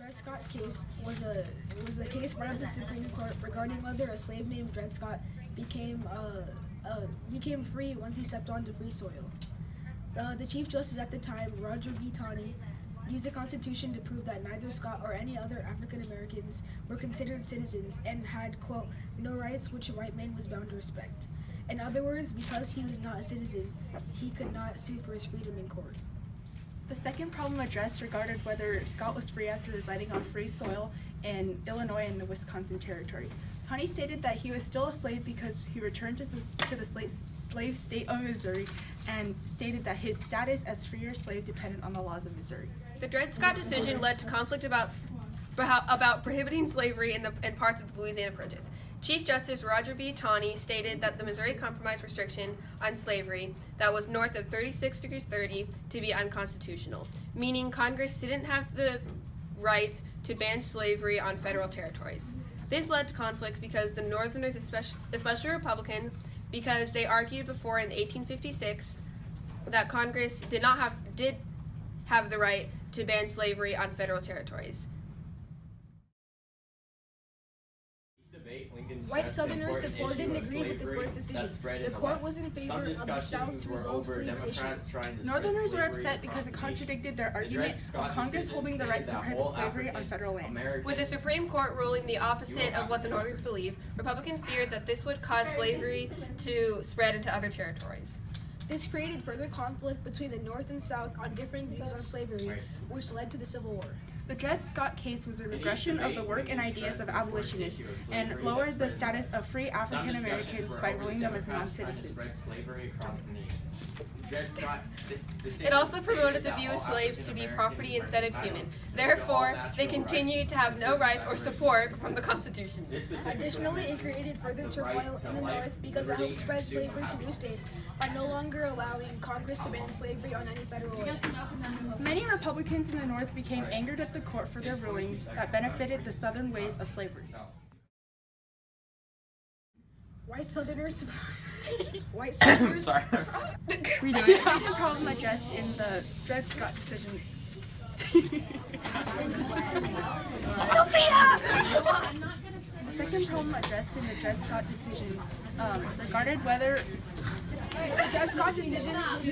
Dred Scott case was a case brought up the Supreme Court regarding whether a slave named Dred Scott became free once he stepped onto free soil. The Chief Justice at the time, Roger B. Taney, used the Constitution to prove that neither Scott or any other African Americans were considered citizens and had, quote, no rights which a white man was bound to respect. In other words, because he was not a citizen, he could not sue for his freedom in court. The second problem addressed regarded whether Scott was free after residing on free soil in Illinois and the Wisconsin Territory. Taney stated that he was still a slave because he returned to the slave state of Missouri and stated that his status as free or slave depended on the laws of Missouri. The Dred Scott decision led to conflict about prohibiting slavery in parts of the Louisiana Purchase. Chief Justice Roger B. Taney stated that the Missouri Compromise restriction on slavery that was north of 36 degrees 30 to be unconstitutional, meaning Congress didn't have the right to ban slavery on federal territories. This led to conflict because the Northerners, especially Republicans, because they argued before in 1856 that Congress did have the right to ban slavery on federal territories. White Southerners supported and agreed with the court's decision. The court was in favor of the South to resolve slavery issue. Northerners were upset because it contradicted their argument of Congress holding the right to prohibit slavery on federal land. With the Supreme Court ruling the opposite of what the Northerners believed, Republicans feared that this would cause slavery to spread into other territories. This created further conflict between the North and South on differing views on slavery, which led to the Civil War. The Dred Scott case was a regression of the work and ideas of abolitionists and lowered the status of free African Americans by ruling them as non-citizens. It also promoted the view of slaves to be property instead of human. Therefore, they continued to have no rights or support from the Constitution. Additionally, it created further turmoil in the North because it helped spread slavery to new states by no longer allowing Congress to ban slavery on any federal land. Many Republicans in the North became angered at the court for their rulings that benefited the Southern ways of slavery. White Southerners Sorry. Redoing the problem addressed in the Dred Scott decision. The second problem addressed in the Dred Scott decision regarded whether the Dred Scott decision was